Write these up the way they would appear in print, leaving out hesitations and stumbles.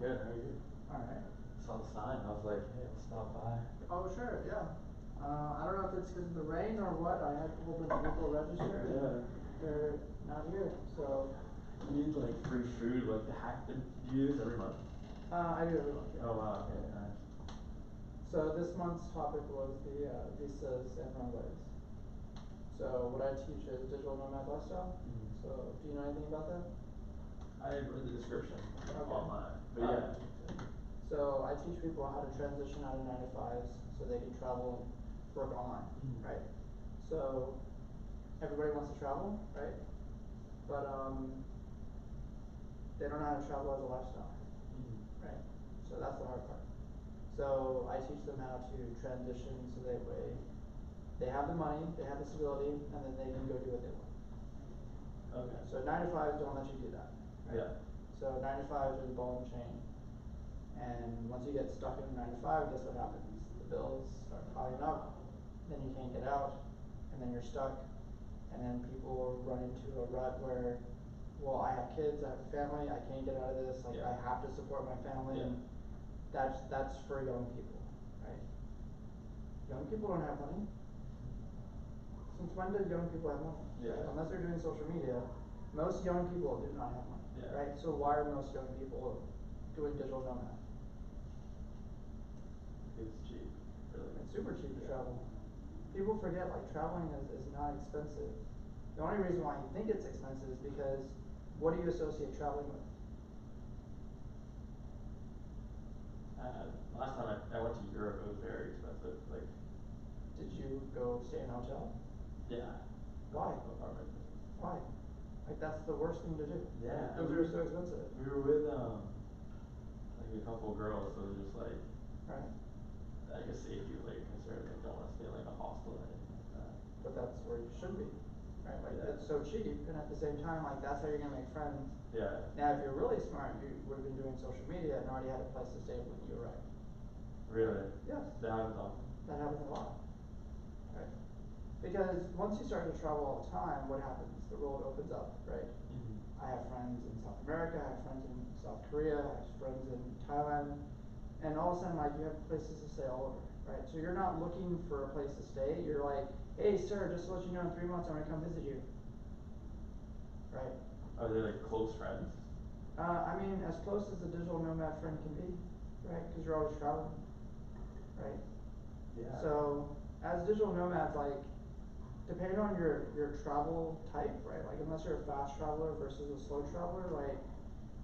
Good, how are you? Alright. Saw the sign, I was like, hey, let's stop by. Oh, sure, yeah. I don't know if it's because of the rain or what. I had a whole bunch of people register. Yeah. They're not here, so. You need like free food, like the hack. Do you do this every month? I do every month. Yeah. Oh wow, okay, nice. So this month's topic was the visas and runways. So what I teach is digital nomad lifestyle. Mm-hmm. So do you know anything about that? I read the description Okay. online, but yeah. So I teach people how to transition out of 9 to 5s so they can travel and work online, right? So everybody wants to travel, right? But they don't know how to travel as a lifestyle, right? So that's the hard part. So I teach them how to transition so that way they have the money, they have the stability, and then they can go do what they want. Okay. So 9 to 5s don't let you do that, right? Yeah. So 9 to 5s are the ball and chain. And once you get stuck in 9 to 5, guess what happens? The bills start piling up, then you can't get out, and then you're stuck, and then people run into a rut where, well, I have kids, I have a family, I can't get out of this, like I have to support my family, and that's for young people, right? Young people don't have money. Since when do young people have money? Yeah. Unless they're doing social media, most young people do not have money, right? So why are most young people doing digital nomad? It's cheap, really. It's super cheap to travel. People forget like traveling is not expensive. The only reason why you think it's expensive is because what do you associate traveling with? Last time I went to Europe, it was very expensive. Like, did you go stay in a hotel? Yeah. Why? Apartment. Why? Like that's the worst thing to do. Yeah. Those are so expensive. We were with like a couple of girls, so it was just like, right. I guess safety was like a concern. Like, don't want to stay in like a hostel or anything like that. But that's where you should be, right? Like it's so cheap, and at the same time, like that's how you're gonna make friends. Yeah. Now, if you're really smart, you would have been doing social media and already had a place to stay when you arrived. Really? Yes. That happens often? That happens a lot, right? Because once you start to travel all the time, what happens? The world opens up, right? I have friends in South America, I have friends in South Korea, I have friends in Thailand, and all of a sudden, like, you have places to stay all over, right? So you're not looking for a place to stay, you're like, hey, sir, just to let you know, in 3 months I'm gonna come visit you, right? Are they like close friends? I mean, as close as a digital nomad friend can be, right? Because you're always traveling, right? Yeah. So, as digital nomads, like, depending on your travel type, right? Like, unless you're a fast traveler versus a slow traveler, like,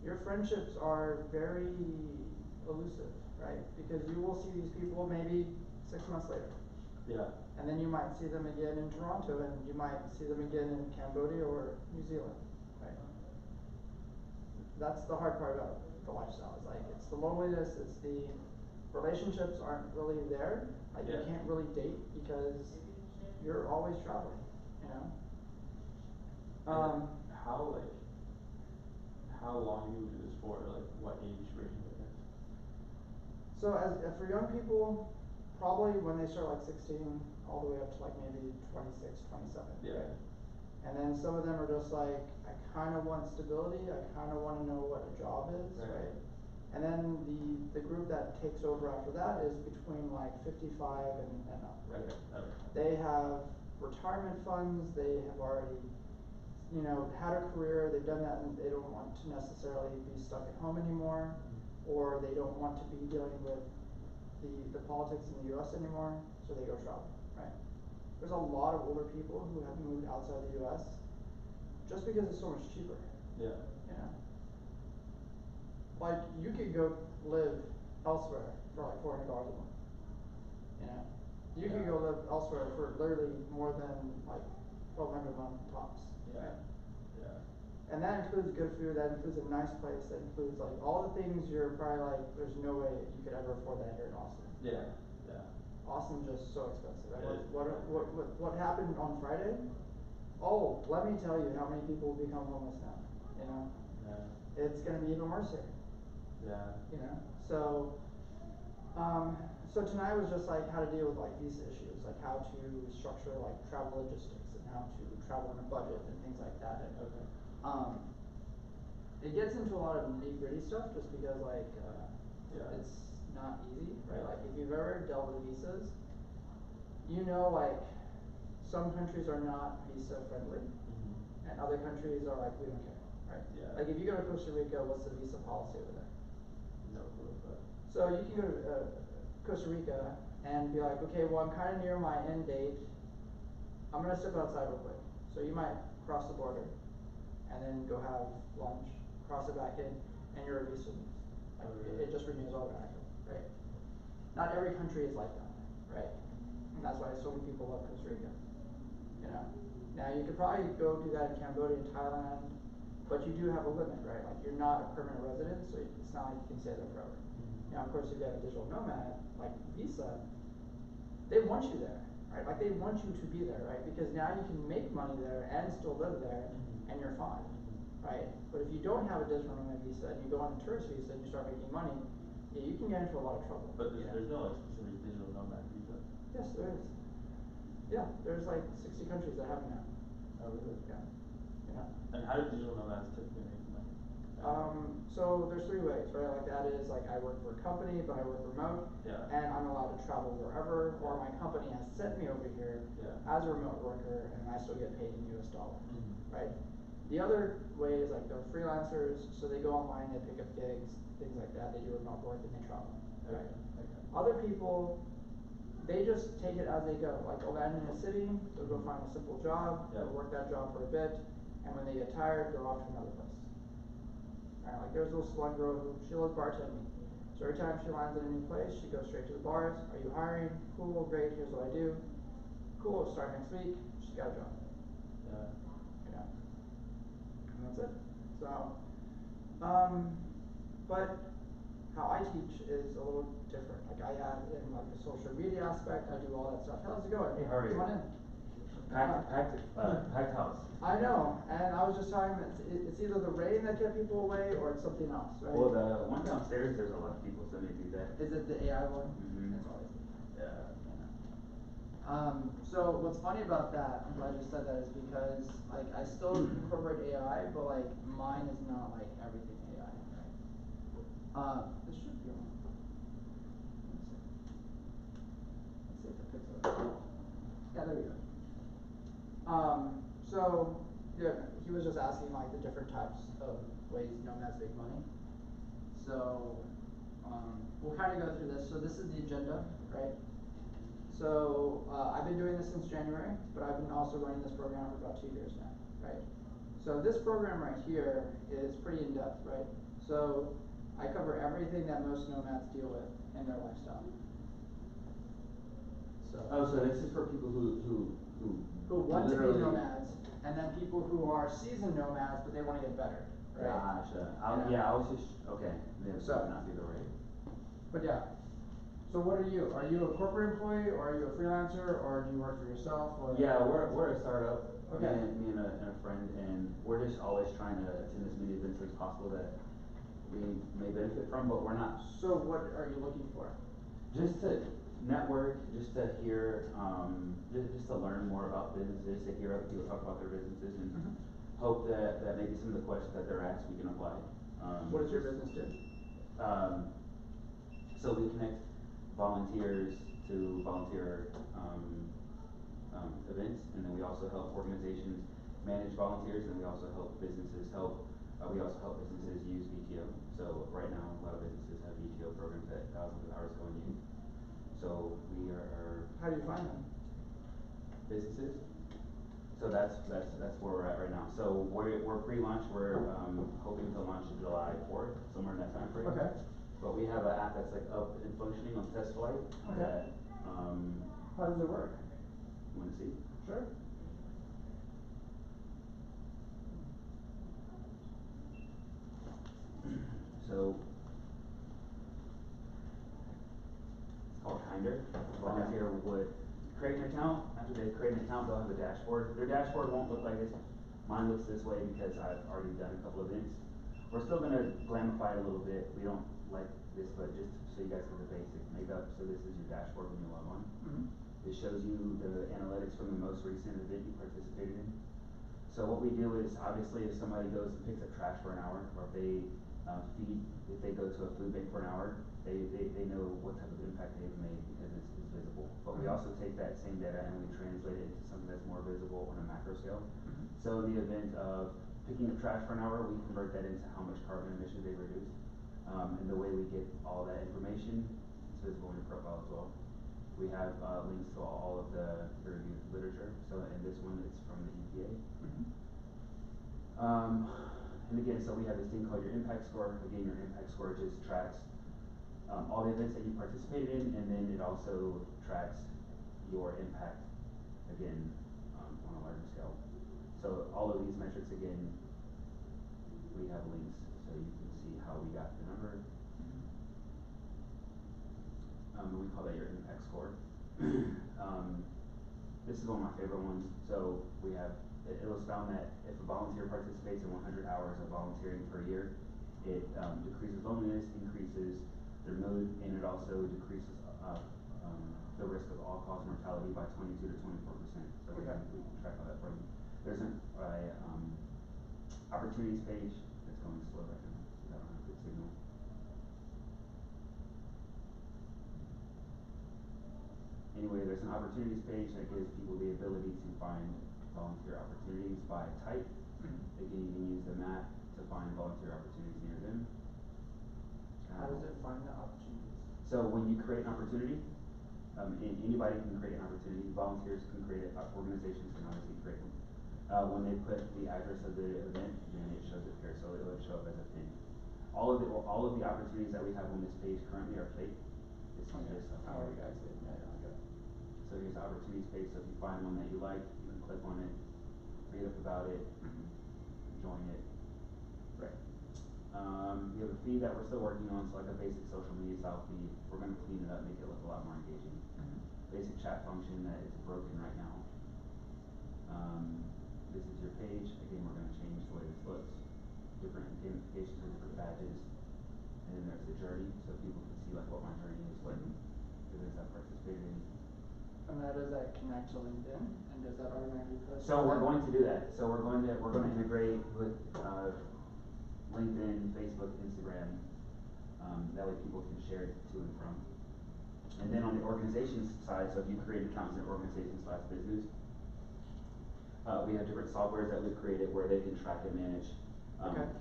your friendships are very elusive, right? Because you will see these people maybe 6 months later. Yeah. And then you might see them again in Toronto, and you might see them again in Cambodia or New Zealand, right? That's the hard part about the lifestyle. It's like, it's the loneliness, it's the relationships aren't really there. Like, you can't really date because you're always traveling, you know? How long do you do this for? Like, what age range, I guess? So for young people, probably when they start like 16 all the way up to like maybe 26, 27. Yeah. Right? And then some of them are just like, I kind of want stability, I kind of want to know what a job is, right? And then the group that takes over after that is between like 55 and up, right? Okay. They have retirement funds, they have already, you know, had a career, they've done that, and they don't want to necessarily be stuck at home anymore, or they don't want to be dealing with the politics in the US anymore, so they go travel, right? There's a lot of older people who have moved outside the US just because it's so much cheaper. Yeah. You know? Like, you could go live elsewhere for like $400 a month. You know? You could go live elsewhere for literally more than like $1,200 a month tops. Yeah. Right? Yeah. And that includes good food, that includes a nice place, that includes like all the things you're probably like, there's no way you could ever afford that here in Austin. Yeah. Yeah. Austin's just so expensive. What happened on Friday? Oh, let me tell you how many people become homeless now. You know? Yeah. It's gonna be even worse here. Yeah. You know? So tonight was just like how to deal with like visa issues, like how to structure like travel logistics and how to travel on a budget and things like that. And, it gets into a lot of nitty-gritty stuff just because like Yeah. it's not easy, right? Like if you've ever dealt with visas, you know like some countries are not visa friendly Mm-hmm. and other countries are like we don't care, right? Yeah. Like if you go to Costa Rica, what's the visa policy over there? No clue, but. So you can go to Costa Rica and be like, okay, well I'm kind of near my end date. I'm gonna step outside real quick. So you might cross the border, and then go have lunch, cross it back in, and your visa renews. Like it just renews automatically, right? Not every country is like that, right? And that's why so many people love Costa Rica. You know, now you could probably go do that in Cambodia and Thailand, but you do have a limit, right? Like you're not a permanent resident, so it's not like you can stay there forever. Mm-hmm. Now, of course, if you have a digital nomad like Visa, they want you there, right? Like they want you to be there, right? Because now you can make money there and still live there, Mm-hmm. and you're fine, Mm-hmm. right? But if you don't have a digital nomad visa and you go on a tourist visa and you start making money, yeah, you can get into a lot of trouble. But you know? there's no like specific digital nomad visa. Yes, there is. Yeah, there's like 60 countries that have it now. Oh really? Yeah. Yeah. And how do digital nomads typically make money? So there's 3 ways, right? Like that is like I work for a company, but I work remote, Yeah. and I'm allowed to travel wherever, or my company has sent me over here Yeah. as a remote worker, and I still get paid in US dollars, Mm-hmm. right? The other way is like they're freelancers, so they go online, they pick up gigs, things like that. They do remote work and they travel, right? Okay. Other people, they just take it as they go. Like they'll land in a city, they'll go find a simple job, Yeah. they'll work that job for a bit, and when they get tired, they're off to another place. Right, like there's this one girl who she loves bartending. So every time she lands in a new place, she goes straight to the bars. Are you hiring? Cool, great, here's what I do. Cool, start next week. She's got a job. Yeah. You know. And that's it. So but how I teach is a little different. Like I add in like the social media aspect, I do all that stuff. How's it going? Hey, how are you? Come on in. Packed house. I know, and I was just talking, it's either the rain that kept people away or it's something else, right? Well, the one downstairs, there's a lot of people, so maybe that. Is it the AI one? Mhm. It's always the AI. Yeah. So what's funny about that, I'm glad you said that, is because like I still incorporate AI, but like mine is not like everything AI, right? This should be on. Let's see if it picks up. Yeah, there we go. So yeah, he was just asking like the different types of ways nomads make money. So we'll kind of go through this. So this is the agenda, right? So I've been doing this since January, but I've been also running this program for about 2 years now, right? So this program right here is pretty in-depth, right? So I cover everything that most nomads deal with in their lifestyle. So Oh, so this is for people who want to be literally- nomads, and then people who are seasoned nomads, but they want to get better, right? Gotcha. Yeah. I was just okay. Maybe So- not be the right. But yeah. So what are you? Are you a corporate employee, or are you a freelancer, or do you work for yourself? Or Yeah, we're a startup. Okay. Me and a friend, and we're just always trying to attend as many events as possible that we may benefit from, but we're not. So what are you looking for? Just to network, just to hear, just to learn more about businesses, to hear other people talk about their businesses, and Mhm. hope that maybe some of the questions that they're asked we can apply. What does your business do? So we connect volunteers to volunteer events, and then we also help organizations manage volunteers, and we also help businesses use VTO. So right now, a lot of businesses have VTO programs that thousands of hours go in use. So we are How do you find them? businesses. So that's where we're at right now. So we're pre-launch. We're hoping to launch July 4th, somewhere in that time frame. Okay. But we have an app that's like up and functioning on test flight. Okay. That, How does it work? you want to see? Sure. So it's called Kinder. A volunteer would create an account. After they create an account, they'll have a dashboard. Their dashboard won't look like this. Mine looks this way because I've already done a couple events. We're still gonna glamify it a little bit. We don't like this, but just so you guys get the basic makeup. So this is your dashboard when you log on. Mm-hmm. It shows you the analytics from the most recent event you participated in. So what we do is, obviously, if somebody goes and picks up trash for an hour, or if they if they go to a food bank for an hour, they know what type of impact they've made because it's visible. But we also take that same data and we translate it into something that's more visible on a macro scale. So in the event of picking up trash for an hour, we convert that into how much carbon emissions they reduced. And the way we get all that information, it's visible in your profile as well. We have links to all of the peer-reviewed literature. So in this one, it's from the EPA. And again, so we have this thing called your impact score. Again, your impact score just tracks all the events that you participated in, and then it also tracks your impact, again, on a larger scale. So all of these metrics, again, we have links so you can see how we got the number. We call that your impact score. This is one of my favorite ones. So we have, it was found that if a volunteer participates in 100 hours of volunteering per year, it decreases loneliness, increases their mood, and it also decreases the risk of all-cause mortality by 22 to 24%. So we can track all that for you. There's an opportunities page. It's going slow right now. I don't have a good signal. Anyway, there's an opportunities page that gives people the ability to find volunteer opportunities by type. They can even use the map to find volunteer opportunities near them. How does it find the opportunities? So when you create an opportunity, anybody can create an opportunity. Volunteers can create it. Organizations can obviously create them. When they put the address of the event, then it shows it here. So it would show up as a pin. All of the opportunities that we have on this page currently are fake. This is just a Oh, you guys did. Yeah, okay. So here's the opportunities page. So if you find one that you like, you can click on it, read up about it, join it. Right. We have a feed that we're still working on, so like a basic social media style feed. We're going to clean it up, make it look a lot more engaging. Basic chat function that is broken right now. This is your page. Again, we're going to change the way this looks. Different gamifications or different badges. And then there's the journey, so people can see like what my journey is, what events I've participated in. And how does that connect to LinkedIn? And does that automatically post? So we're going to do that. So we're going to integrate with LinkedIn, Facebook, Instagram. That way people can share it to and from. And then on the organizations side, so if you create accounts in organizations/business, we have different softwares that we've created where they can track and manage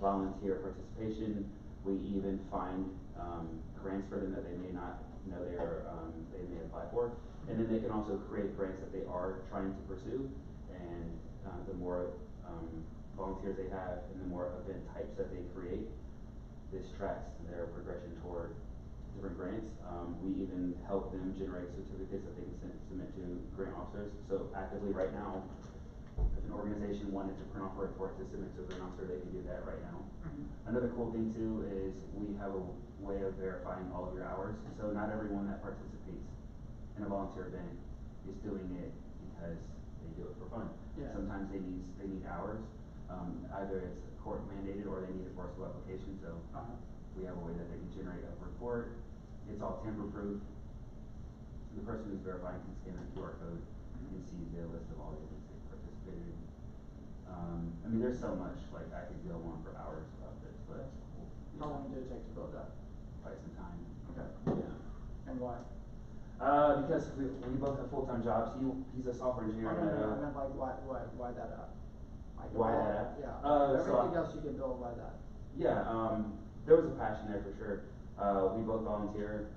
volunteer participation. We even find grants for them that they may not know they may apply for. And then they can also create grants that they are trying to pursue. And the more volunteers they have and the more event types that they create, this tracks their progression toward different grants. We even help them generate certificates that they can submit to grant officers. So actively right now, if an organization wanted to print off a report to submit to a grant officer, they can do that right now. Another cool thing too is we have a way of verifying all of your hours. So not everyone that participates in a volunteer event is doing it because they do it for fun. Yeah. Sometimes they need hours. Either it's court mandated or they need a forcible application. So we have a way that they can generate a report. It's all tamper proof. The person who's verifying can scan the QR code and see the list of all the events they participated in. I mean, there's so much. Like I could go on for hours about this, but how long did it take to build that? Quite some time. Okay. Yeah. And why? Because we both have full-time jobs. He's a software engineer. I meant like why that app? Like why that app? Yeah. So Everything else you can build, why that? Yeah, there was a passion there for sure. We both volunteer.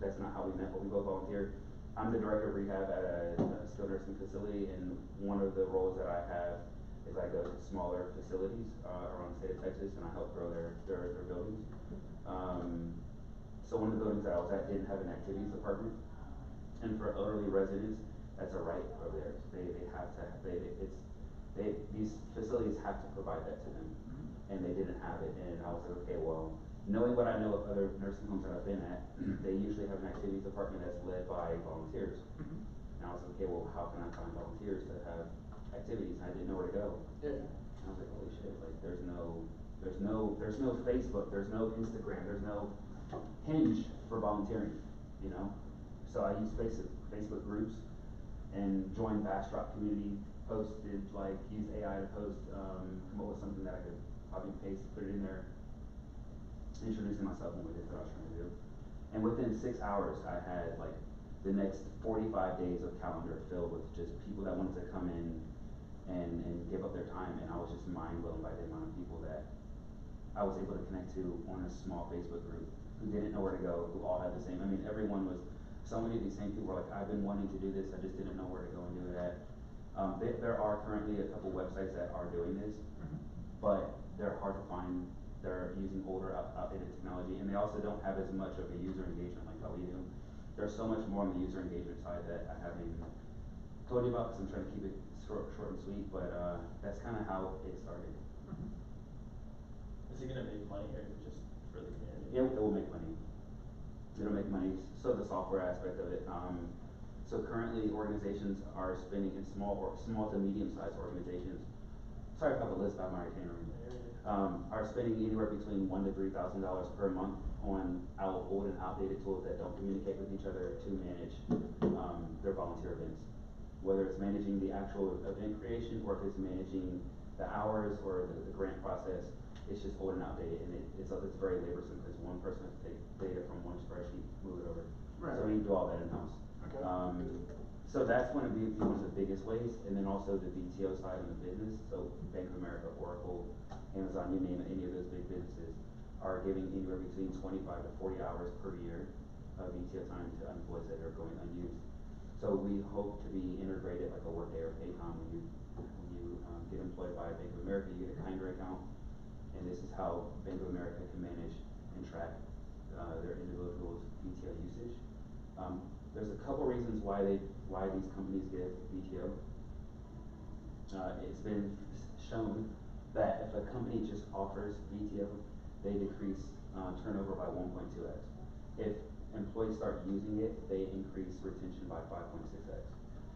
That's not how we met, but we both volunteer. I'm the director of rehab at a skilled nursing facility, and one of the roles that I have is I go to smaller facilities around the state of Texas, and I help grow their buildings. So one of the buildings that I was at didn't have an activities department, and for elderly residents, that's a right of theirs. These facilities have to provide that to them, and they didn't have it. And I was like, okay, well, knowing what I know of other nursing homes that I've been at, they usually have an activities department that's led by volunteers. And I was like, okay, well, how can I find volunteers to have activities? And I didn't know where to go. Yeah. And I was like, holy shit, like there's no Facebook, there's no Instagram, there's no Hinge for volunteering, you know? So I use Facebook groups. and join Bastrop community, posted, like, use AI to post, come up with something that I could copy and paste, put it in there, introducing myself and what it is that I was trying to do. And within 6 hours, I had like the next 45 days of calendar filled with just people that wanted to come in and give up their time, and I was just mind blown by the amount of people that I was able to connect to on a small Facebook group who didn't know where to go, who all had the same, I mean, everyone was, so many of these same people were like, I've been wanting to do this, I just didn't know where to go and do it at. There are currently a couple websites that are doing this, but they're hard to find. They're using older, outdated technology, and they also don't have as much of a user engagement like how we do. There's so much more on the user engagement side that I haven't told you about because I'm trying to keep it short and sweet, but that's kind of how it started. Is it gonna make money or is it just for the community? It will make money. It'll make money. So the software aspect of it. So currently organizations are spending in small to medium sized organizations. Sorry if I have a list out my itinerary. Are spending anywhere between $1,000 to $3,000 per month on old and outdated tools that don't communicate with each other to manage their volunteer events. Whether it's managing the actual event creation or if it's managing the hours or the grant process, it's just old and outdated, and it's very laborsome because one person has to take data from one spreadsheet, move it over. Right. So we do all that in house. Okay. So that's going to be one of the biggest ways, and then also the BTO side of the business. So Bank of America, Oracle, Amazon, you name it, any of those big businesses are giving anywhere between 25 to 40 hours per year of BTO time to employees that are going unused. So we hope to be integrated like a Workday or Paycom. When you get employed by Bank of America, you get a Kinder account, and this is how Bank of America can manage and track their individuals' BTO usage. There's a couple reasons why these companies give BTO. It's been shown that if a company just offers BTO, they decrease turnover by 1.2x. If employees start using it, they increase retention by 5.6x.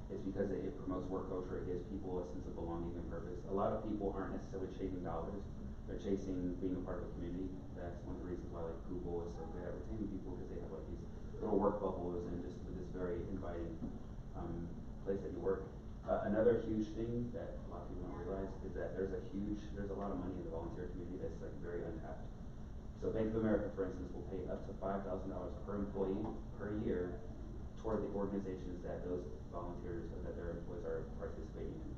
It's because it promotes work culture, it gives people a sense of belonging and purpose. A lot of people aren't necessarily chasing dollars, they're chasing being a part of a community. That's one of the reasons why like Google is so good at retaining people, because they have like these little work bubbles and just this very inviting place that you work. Another huge thing that a lot of people don't realize is that there's a lot of money in the volunteer community that's like very untapped. So Bank of America, for instance, will pay up to $5,000 per employee per year toward the organizations that those volunteers or that their employees are participating in.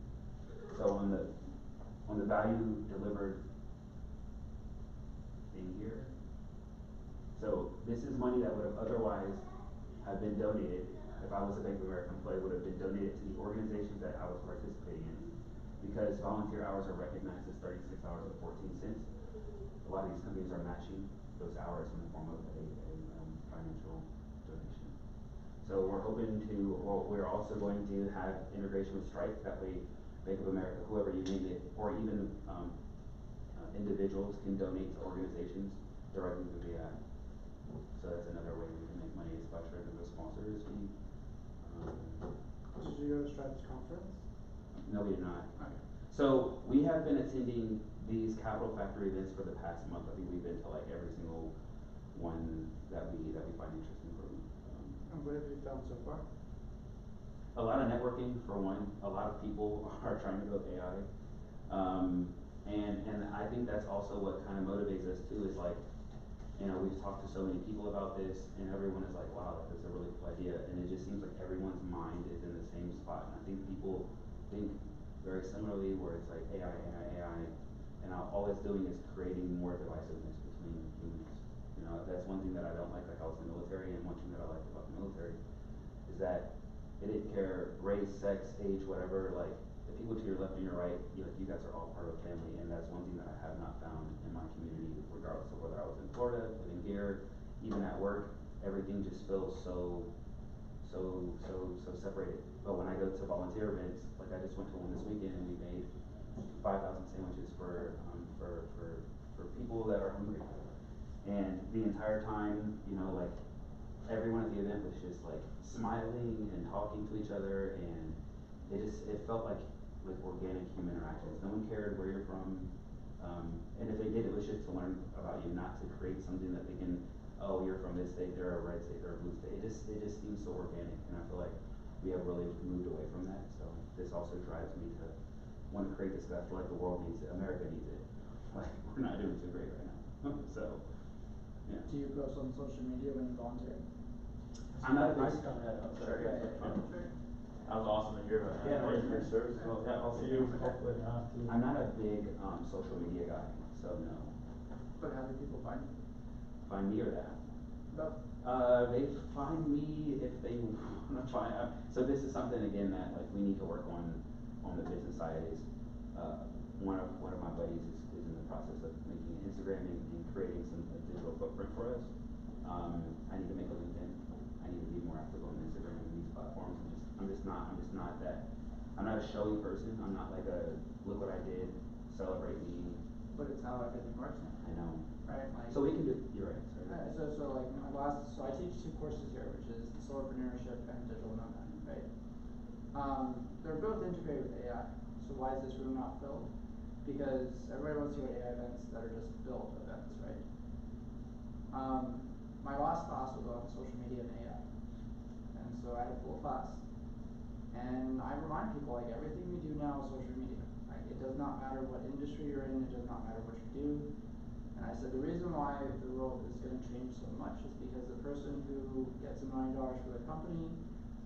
So on the value delivered thing here, so this is money that would have otherwise have been donated. If I was a Bank of America employee, would have been donated to the organizations that I was participating in, because volunteer hours are recognized as 36 hours and 14 cents. A lot of these companies are matching those hours in the form of a financial donation. So we're hoping to, or we're also going to have integration with Stripe. That way, Bank of America, whoever you name it, or even individuals can donate to organizations directly through the app. So that's another way we can make money, is by charging a small service fee. Did you go to Stripe's conference? No, we did not. Okay. So we have been attending these Capital Factory events for the past month. I think we've been to like every single one that we find interesting for them. And what have you found so far? A lot of networking for one. A lot of people are trying to build AI, and I think that's also what kind of motivates us too. Is like, you know, we've talked to so many people about this, and everyone is like, wow, like, that's a really cool idea. And it just seems like everyone's mind is in the same spot. And I think people think very similarly, where it's like AI, and all it's doing is creating more divisiveness between humans. You know, that's one thing that I don't like. Like, I was in the military, and one thing that I liked about the military is that it didn't care race, sex, age, whatever. Like, the people to your left and your right, you guys are all part of a family, and that's one thing that I have not found in my community, regardless of whether I was in Florida, living here, even at work. Everything just feels so separated. But when I go to volunteer events, like I just went to one this weekend, and we made 5,000 sandwiches for people that are hungry. And the entire time, you know, like, everyone at the event was just like smiling and talking to each other, and it felt like organic human interactions. No one cared where you're from, and if they did, it was just to learn about you, not to create something that they can, oh, you're from this state, they're a red state, they're a blue state. It just seems so organic, and I feel like we have really moved away from that, so this also drives me to want to create this stuff. I feel like the world needs it, America needs it. Like, we're not doing too great right now. So, yeah. Do you post on social media when you volunteer? I'm not a big, Sure, Yeah, sure. That was awesome to hear about. Yeah, Thank you your service. Well, yeah, I'll see you hopefully now too. I'm not a big, social media guy, so no. But how do people find you? Find me or that? Both. They find me if they wanna find out. So this is something again that like we need to work on the business side is, one of my buddies is in the process of making an Instagram and creating a digital footprint for us. I need to make a LinkedIn. I need to be more active on Instagram and these platforms. I'm just not that, I'm not a showy person. I'm not like a, look what I did, celebrate me. But it's how everything works now. I know. Right, like. So we can do, you're right, sorry. So like so I teach 2 courses here, which is Solopreneurship and Digital Nomad, right? They're both integrated with AI. So why is this room not filled? Because everybody wants to go to AI events that are just built events, right? My last class was on social media and AI. And so I had a full class. And I remind people, like, everything we do now is social media. Like, it does not matter what industry you're in, it does not matter what you do. And I said the reason why the world is going to change so much is because the person who gets $1 million for their company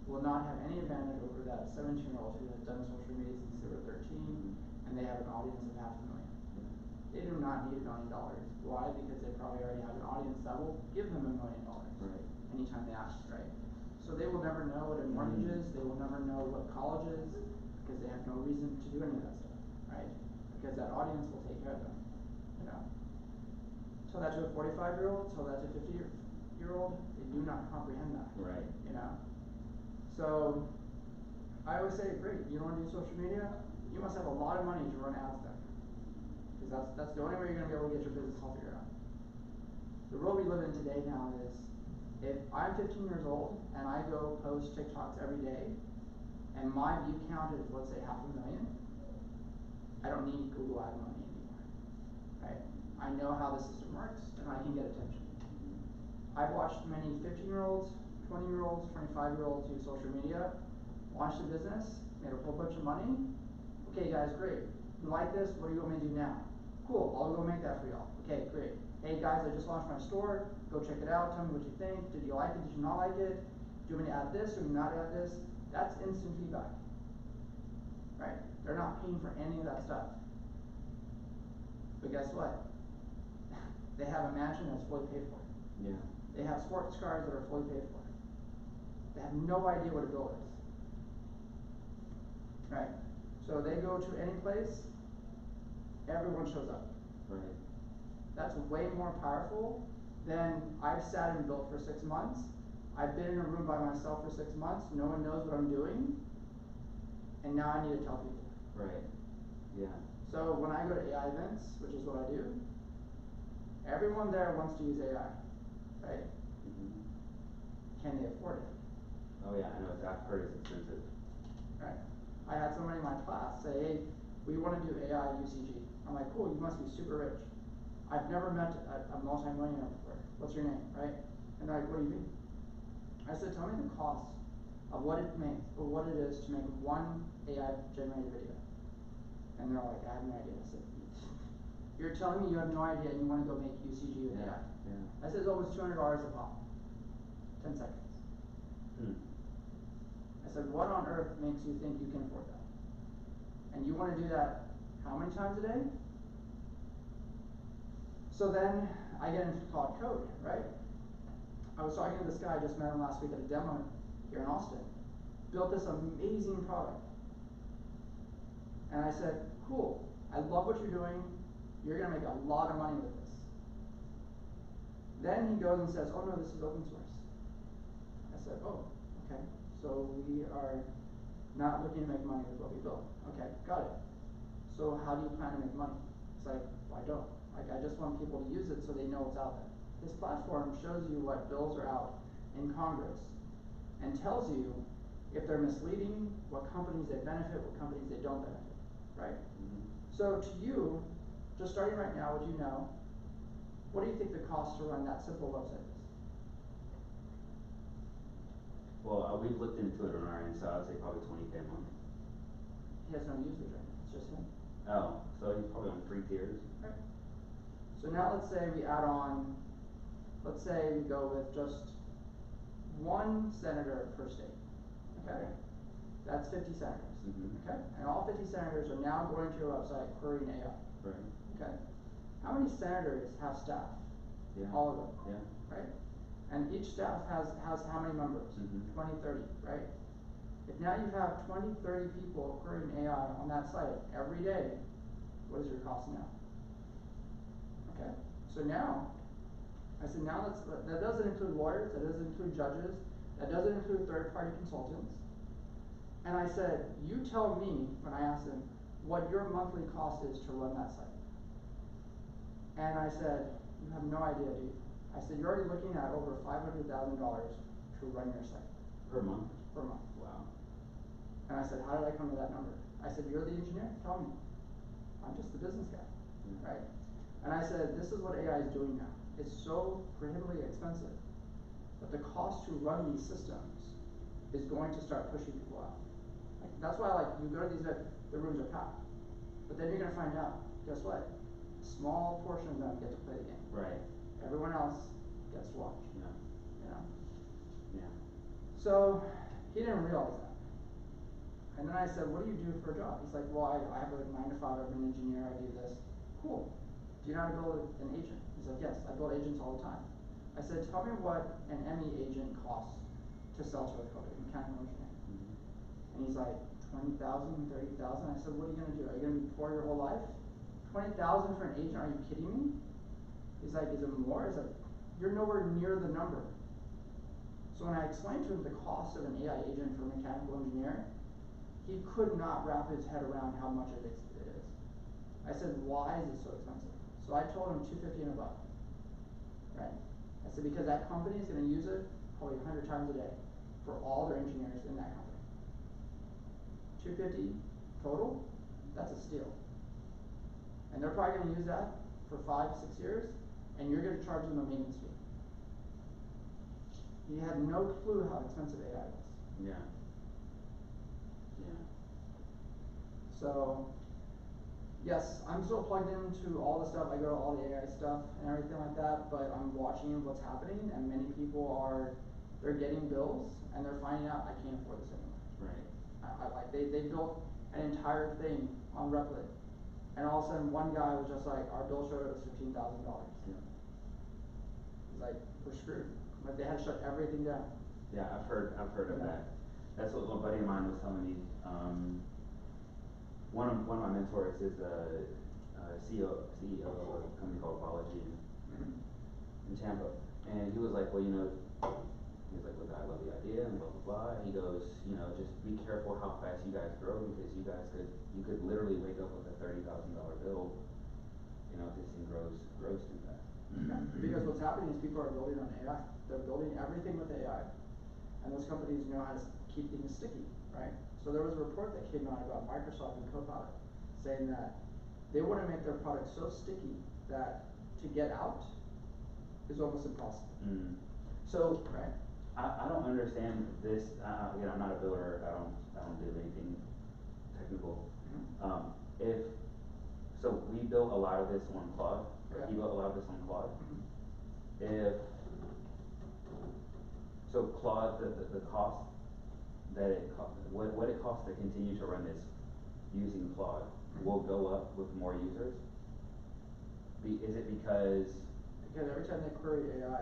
will not have any advantage over that 17-year-old who has done social media since they were 13 and they have an audience of 500,000. They do not need $1 million. Why? Because they probably already have an audience that will give them $1 million anytime they ask, right? So they will never know what a mortgage is, they will never know what college is, because they have no reason to do any of that stuff, right? Because that audience will take care of them, you know? Tell that to a 45-year-old, tell that to a 50-year-old, they do not comprehend that. Right. You know? So, I always say, great, you don't want to do social media? You must have a lot of money to run ads then. Because that's the only way you're going to be able to get your business all figured out. The world we live in today now is, if I'm 15 years old and I go post TikToks every day, and my view count is, let's say, 500,000, I don't need Google ad money anymore, right? I know how the system works, and I can get attention. I've watched many 15-year-olds, 20-year-olds, 25-year-olds use social media, launched a business, made a whole bunch of money. Okay, guys, great. You like this? What do you want me to do now? Cool, I'll go make that for y'all. Okay, great. Hey guys, I just launched my store. Go check it out. Tell me what you think. Did you like it? Did you not like it? Do you want me to add this or not add this? That's instant feedback, right? They're not paying for any of that stuff. But guess what? They have a mansion that's fully paid for. Yeah. They have sports cars that are fully paid for. They have no idea what a bill is. Right? So they go to any place, everyone shows up. Right. That's way more powerful than I've sat and built for 6 months. I've been in a room by myself for 6 months, no one knows what I'm doing, and now I need to tell people. Right. Yeah. So when I go to AI events, which is what I do, everyone there wants to use AI, right? Mm-hmm. Can they afford it? Oh yeah, I know, I've heard it's expensive. Right. I had somebody in my class say, hey, we want to do AI UCG. I'm like, cool, you must be super rich. I've never met a multi-millionaire before. What's your name, right? And they're like, what do you mean? I said, tell me the cost of what it is to make one AI generated video. And they're like, I have no idea. I said, you're telling me you have no idea and you want to go make UCG with AI? Yeah. I said, it's almost $200 a pop. 10 seconds. I said, what on earth makes you think you can afford that? And you want to do that how many times a day? So then I get into Cloud Code, right? I was talking to this guy, I just met him last week at a demo here in Austin. Built this amazing product. And I said, cool, I love what you're doing. You're going to make a lot of money with this. Then he goes and says, oh no, this is open source. I said, oh, okay. So we are not looking to make money with what we built. Okay, got it. So how do you plan to make money? It's like, well, I don't. Like, I just want people to use it so they know what's out there. This platform shows you what bills are out in Congress and tells you if they're misleading, what companies they benefit, what companies they don't benefit, right? Mm-hmm. So to you, just starting right now, would you know, what do you think the cost to run that simple website is? Well, we've looked into it on our end, so I would say probably 20K a month. He has no users, right? It's just him. Oh, so he's probably on 3 tiers. Right. So now let's say we add on, let's say we go with just one senator per state, okay? That's 50 senators, okay? And all 50 senators are now going to your website querying AI, Right. okay? How many senators have staff? Yeah. All of them, Yeah. right? And each staff has how many members? 20, 30, right? If now you have 20, 30 people querying AI on that site every day, what is your cost now? Okay, so now, I said now that doesn't include lawyers, that doesn't include judges, that doesn't include third-party consultants. And I said, you tell me, when I asked him, what your monthly cost is to run that site. And I said, you have no idea, dude. I said, you're already looking at over $500,000 to run your site. Per month? Per month. Wow. And I said, how did I come to that number? I said, you're the engineer, tell me. I'm just the business guy, right? And I said, this is what AI is doing now. It's so prohibitively expensive that the cost to run these systems is going to start pushing people out. Like, that's why, like, you go to these, the rooms are packed. But then you're gonna find out, guess what? A small portion of them get to play the game. Right. Everyone else gets to watch. Yeah. You know? Yeah. So, he didn't realize that. And then I said, what do you do for a job? He's like, well, I have a 9 to 5, I'm an engineer, I do this. Cool. Do you know how to build an agent? He's like, yes, I build agents all the time. I said, tell me what an ME agent costs to sell to a mechanical engineer. And he's like, 20,000, 30,000. I said, what are you gonna do? Are you gonna be poor your whole life? 20,000 for an agent, are you kidding me? He's like, is it more? He's like, you're nowhere near the number. So when I explained to him the cost of an AI agent for a mechanical engineer, he could not wrap his head around how much it is. I said, why is it so expensive? So I told him $250 and above, right? I said, because that company is gonna use it probably 100 times a day for all their engineers in that company. $250 total, that's a steal. And they're probably gonna use that for 5, 6 years, and you're gonna charge them a maintenance fee. He had no clue how expensive AI was. Yeah. Yeah. So, yes, I'm still plugged into all the stuff. I go to all the AI stuff and everything like that, but I'm watching what's happening, and many people they're getting bills, and they're finding out I can't afford this anymore. Right. Like they built an entire thing on Replit, and all of a sudden one guy was just like, our bill showed it was $15,000. Yeah. He's like, we're screwed. Like they had to shut everything down. Yeah, I've heard of that. That's what a buddy of mine was telling me. One of my mentors is a CEO of a company called Apology in Tampa, and he was like, well, he was like, look, I love the idea and blah blah blah. And he goes, just be careful how fast you guys grow, because you could literally wake up with a $30,000 bill, if this thing grows too fast. Because what's happening is people are building on AI. They're building everything with AI, and those companies know how to keep things sticky, right? So there was a report that came out about Microsoft and Copilot saying that they want to make their product so sticky that to get out is almost impossible. So right? I don't understand this. Again, I'm not a builder. I don't do anything technical. So we built a lot of this on Claude. Yeah. He built a lot of this on Claude. So Claude, the cost that what it costs to continue to run this using Claude will go up with more users. Is it because every time they query AI,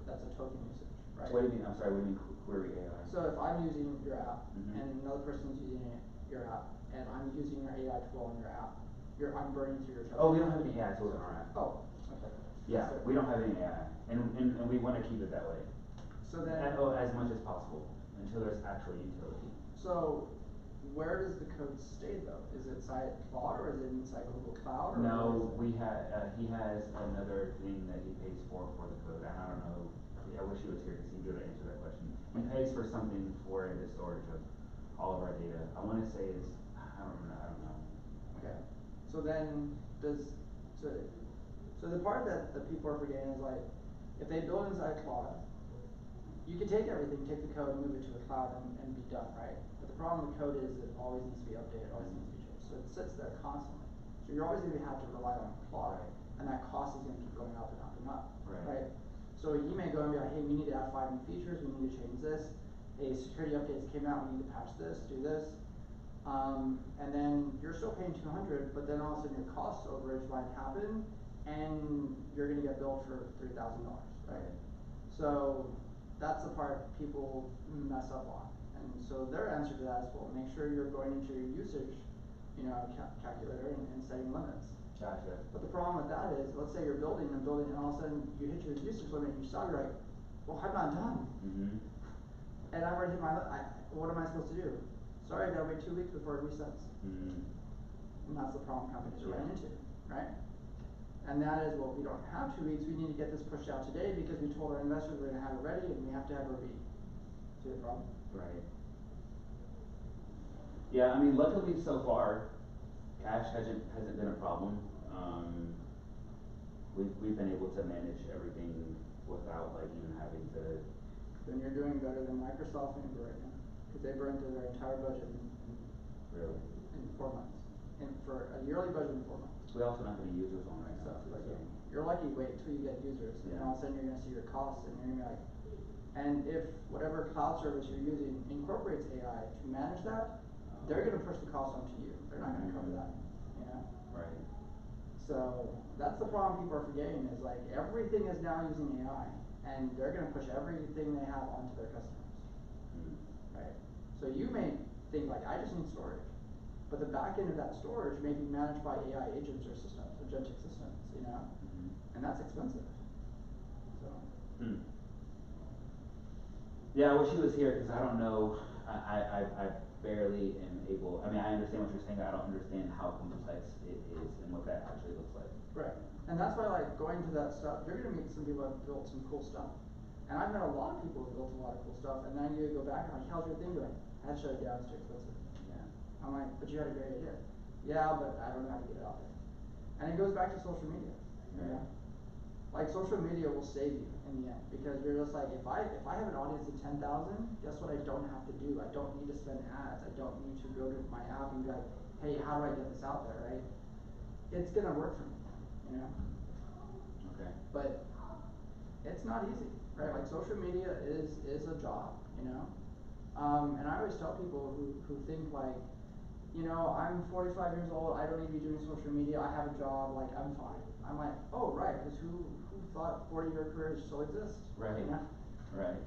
that's a token usage, right? What do you mean? I'm sorry. What do you mean query AI? So if I'm using your app and another person's using your app, and I'm using your AI tool on your app, I'm burning through your token. Oh, we don't have any AI tools on our app. Oh, okay. Yeah, we don't have any AI, and we want to keep it that way. So then, as much as possible until there's actual utility. So, where does the code stay though? Is it inside Claude or is it inside Google Cloud? Or no, he has another thing that he pays for the code, and I don't know. I wish he was here because he'd be able to answer that question. He pays for something for the storage of all of our data. I want to say I don't know. Okay, so then so the part that the people are forgetting is like, if they build inside Claude, you can take everything, take the code, move it to the cloud, and be done, right? problem with code is it always needs to be updated, always needs to be changed. So it sits there constantly. So you're always going to have to rely on Claude, and that cost is going to keep going up and up and up, right? So you may go and be like, hey, we need to add 5 new features, we need to change this. Hey, security updates came out, we need to patch this, do this. And then you're still paying $200, but then all of a sudden your cost overage might happen, and you're going to get billed for $3,000, right? So that's the part people mess up on. And so their answer to that is, well, make sure you're going into your usage, calculator and setting limits. Gotcha. But the problem with that is, let's say you're building and building, and all of a sudden you hit your usage limit, and you stop, you're like, well, I'm not done. Mm-hmm. And I've already hit my, what am I supposed to do? Sorry, I gotta wait 2 weeks before it resets. Mm-hmm. And that's the problem companies are running into, right? And that is, well, we don't have 2 weeks, we need to get this pushed out today because we told our investors we're gonna have it ready and we have to have it ready. See the problem? Right. Yeah, I mean, luckily so far, cash hasn't been a problem. We've been able to manage everything without like even having to. Then you're doing better than Microsoft and Uber right now, because they burned through their entire budget Really? in 4 months, and for a yearly budget in 4 months. We also don't have any users on right now. So, So. you're lucky. Wait till you get users, and all of a sudden you're gonna see your costs, and you're gonna be like, and if whatever cloud service you're using incorporates AI to manage that, they're gonna push the cost onto you. They're not gonna cover that, Right. So that's the problem people are forgetting is like everything is now using AI, and they're gonna push everything they have onto their customers, right? So you may think like, I just need storage, but the back end of that storage may be managed by AI agents or systems, agentic systems, and that's expensive. So. Yeah, I wish he was here because I don't know. I barely am able. I mean, I understand what you're saying. I don't understand how complex it is and what that actually looks like. Right, and that's why like going to that stuff, you're gonna meet some people who have built some cool stuff, and I've met a lot of people who built a lot of cool stuff, and then you go back and like, how's your thing doing? I had to shut it down, it's too expensive. Yeah. I'm like, but you had a great idea. Yeah, but I don't know how to get it out there. And it goes back to social media. Yeah. Like social media will save you in the end, because you're just like, if I have an audience of 10,000, guess what I don't have to do? I don't need to spend ads. I don't need to go to my app and be like, hey, how do I get this out there, right? It's gonna work for me, Okay. But it's not easy, right? Like social media is a job, and I always tell people who think like, I'm 45 years old, I don't need to be doing social media, I have a job, like I'm fine. I'm like, oh right, because who thought 40-year careers still exist? Right. Right.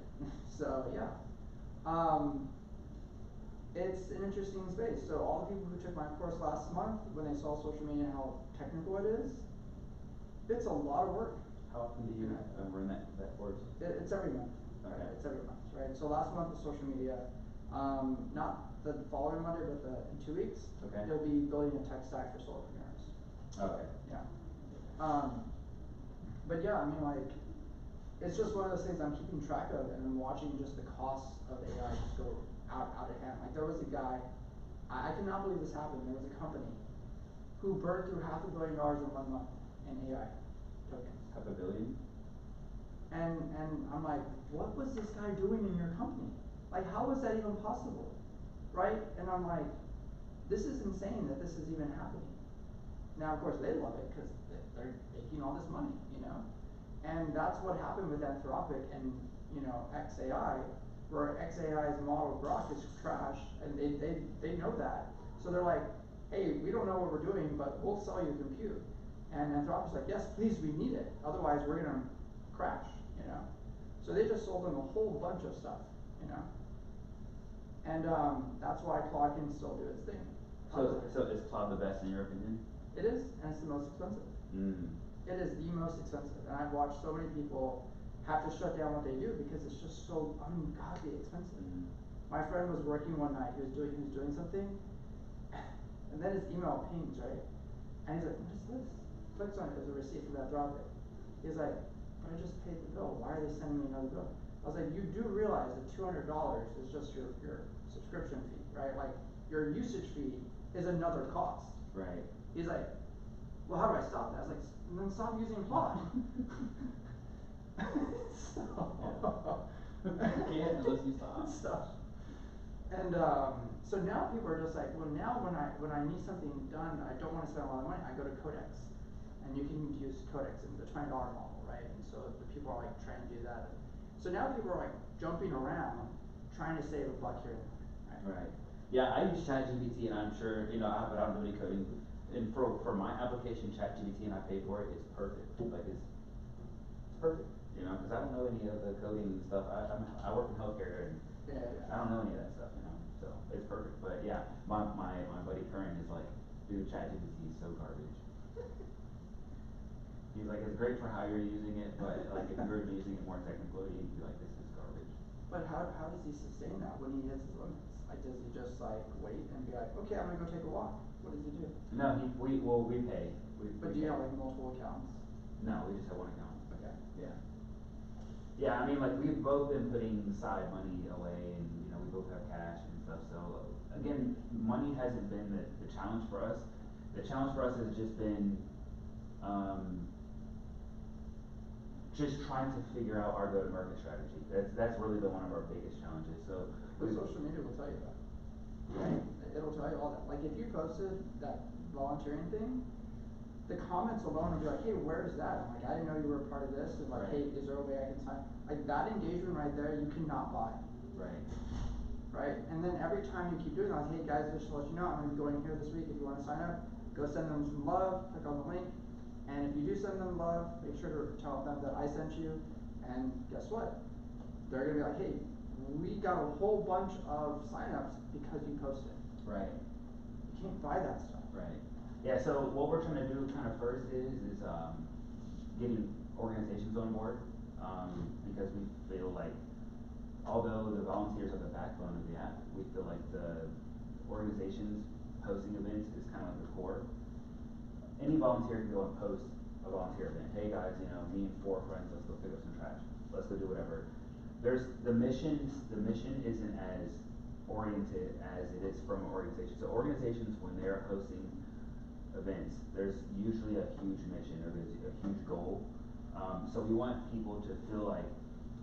So yeah. It's an interesting space. So all the people who took my course last month, when they saw social media and how technical it is, it's a lot of work. How often do you run that course? It's every month. Okay. Right? It's every month, right? So last month was social media. Not the following Monday, but in 2 weeks. Okay. It'll be building a tech stack for solopreneurs. Okay. Yeah. But yeah, I mean, like, it's just one of those things I'm keeping track of, and I'm watching just the costs of AI just go out of hand. Like there was a guy, I cannot believe this happened. There was a company who burned through $500 million in 1 month in AI tokens. $500 million? And I'm like, what was this guy doing in your company? Like, how was that even possible, right? And I'm like, this is insane that this is even happening. Now, of course, they love it because they're making all this money, And that's what happened with Anthropic and, XAI, where XAI's model Grok is trash, and they know that. So they're like, hey, we don't know what we're doing, but we'll sell you compute. And Anthropic's like, yes, please, we need it. Otherwise, we're going to crash, So they just sold them a whole bunch of stuff, And that's why Claude can still do its thing. So is Claude the best in your opinion? It is, and it's the most expensive. It is the most expensive, and I've watched so many people have to shut down what they do because it's just so ungodly expensive. My friend was working one night, he was doing something, and then his email pings, right? And he's like, what is this? Clicks on it as a receipt for that Droplet. He's like, but I just paid the bill, why are they sending me another bill? I was like, you do realize that $200 is just your subscription fee, right? Like, your usage fee is another cost. Right. He's like, well, how do I stop that? I was like, then stop using Claude. You can't unless you stop. And so now people are just like, well, now when I need something done, I don't want to spend a lot of money. I go to Codex, and you can use Codex in the $20 model, right? And so the people are like trying to do that. So now people are like jumping around, trying to save a buck here and there. Right. Yeah, I use ChatGPT, and I'm sure, but I don't do any coding. And for my application, ChatGPT, and I pay for it, it's perfect. Like it's perfect, because I don't know any of the coding and stuff. I work in healthcare, and Yeah. I don't know any of that stuff, so it's perfect. But yeah, my buddy Curran is like, dude, ChatGPT is so garbage. He's like, it's great for how you're using it, but like if you were using it more technically, you'd be like, this is garbage. But how does he sustain that when he hits his limits? Like, does he just like wait and be like, okay, I'm gonna go take a walk? What does he do? No, we pay. But do you have like multiple accounts? No, we just have one account. Okay. Yeah. Yeah, I mean, like we've both been putting side money away, and we both have cash and stuff. So again, money hasn't been the challenge for us. The challenge for us has just been just trying to figure out our go-to-market strategy. That's really been one of our biggest challenges. So But social media will tell you that. Right? It'll tell you all that. Like if you posted that volunteering thing, the comments alone will be like, hey, where is that? I'm like, I didn't know you were a part of this. And like, Right. hey, is there a way I can sign? Like that engagement right there, you cannot buy. Right. Right? And then every time you keep doing that, like, hey guys, just to let you know, I'm gonna be going here this week. If you want to sign up, go send them some love, click on the link. And if you do send them love, make sure to tell them that I sent you. And guess what? They're gonna be like, hey, we got a whole bunch of signups because you posted. Right. You can't buy that stuff. Right. Yeah, so what we're trying to do kind of first is getting organizations on board, because we feel like although the volunteers are the backbone of the app, we feel like the organizations hosting events is kind of like the core. Any volunteer can go and post a volunteer event. Hey guys, me and 4 friends, let's go pick up some trash. Let's go do whatever. There's the mission isn't as oriented as it is from organizations. So organizations, when they are hosting events, there's usually a huge mission or there's a huge goal. So we want people to feel like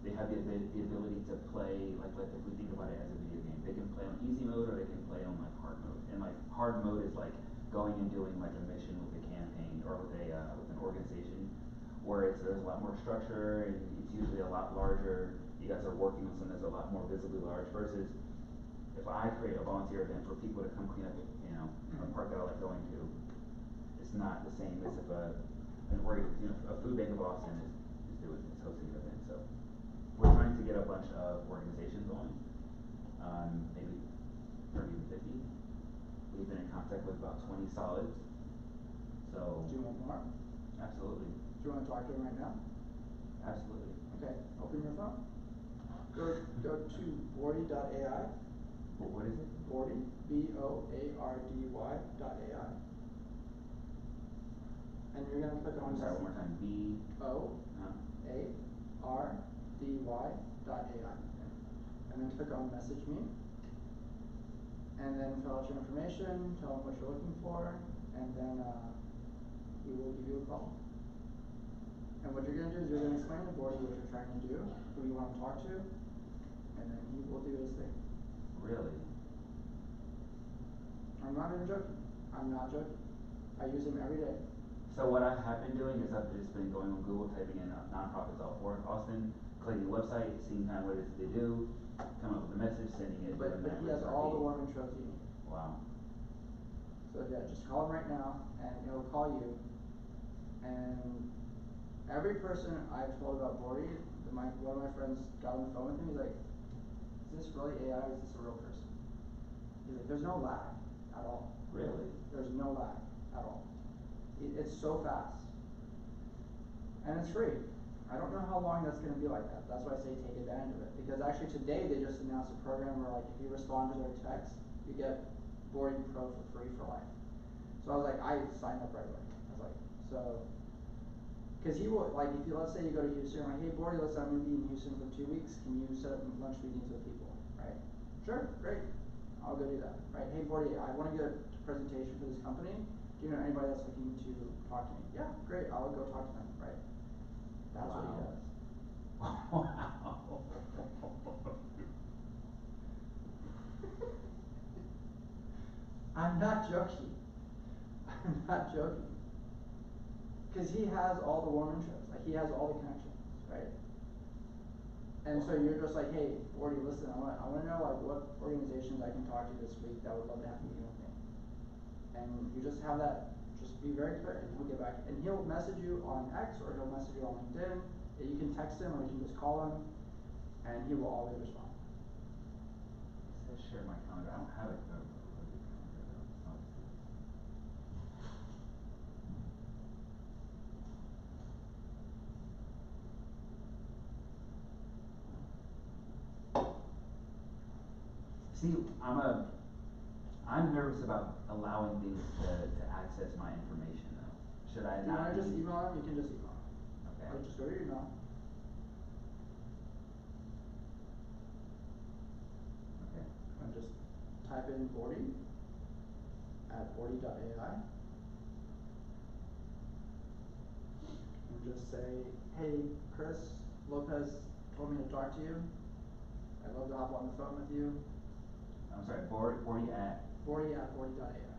they have the ability to play, like if we think about it as a video game, they can play on easy mode or they can play on like hard mode. And like hard mode is like going and doing like a mission with a campaign or with an organization, where there's a lot more structure and it's usually a lot larger. You guys are working on something that's a lot more visibly large versus if I create a volunteer event for people to come clean up, a park that I like going to, it's not the same as if a food bank of Austin is hosting an event. So we're trying to get a bunch of organizations on, maybe 30 to 50. We've been in contact with about 20 solids. So Do you want more? absolutely. Do you want to talk to them right now? Absolutely. Okay, open your phone. Go to Boardy.ai. What is it? Boardy, BOARDY.ai. And you're gonna click on I'm sorry, one more time. BOARDY.ai. And then click on message me. And then fill out your information, tell them what you're looking for, and then he will give you a call. And what you're gonna do is you're gonna explain to Boardy what you're trying to do, who you want to talk to, and then he will do his thing. Really? I'm not even joking. I'm not joking. I use him every day. So what I have been doing is I've just been going on Google, typing in nonprofits out for Austin, clicking the website, seeing kind of what it is they do, coming up with a message, sending it. But he has all the warm intros you need. Wow. So yeah, just call him right now, and he'll call you. And every person I've told about Boardy, one of my friends got on the phone with him. He's like, "Is this really AI? Or is this a real person?" He's like, "There's no lag at all. Really? There's no lag at all. It's so fast, and it's free. I don't know how long that's going to be like that. That's why I say take advantage of it. Because actually today they just announced a program where like if you respond to their text, you get Boardy Pro for free for life. So I was like, I signed up right away. I was like, so, because he will, like, if you, let's say you go to Houston, like, hey, Boardy, I'm going to be in Houston for 2 weeks. Can you set up lunch meetings with people, right? Sure, great. I'll go do that, right? Hey, Boardy, I want to get a presentation for this company. Do you know anybody that's looking to talk to me? Yeah, great. I'll go talk to them, right? That's what he does. Wow. I'm not joking. I'm not joking. Cause he has all the warm interests, like he has all the connections, right? And so you're just like, hey, Forty, listen, I wanna know like what organizations I can talk to this week that would love to have a meeting with me. And you just have that, just be very clear, and he'll get back, and he'll message you on X, or he'll message you on LinkedIn, you can text him, or you can just call him, and he will always respond. It says share my calendar. I don't have a calendar though. Obviously. See, I'm nervous about allowing these to access my information though. Should I If you not? wanna just email him, you can just email him. Okay. Like, just go to your email. Okay. And just type in 40 at 40.ai. And just say, hey, Chris Lopez told me to talk to you. I'd love to hop on the phone with you. I'm sorry, 40 at 40 at 40.ai.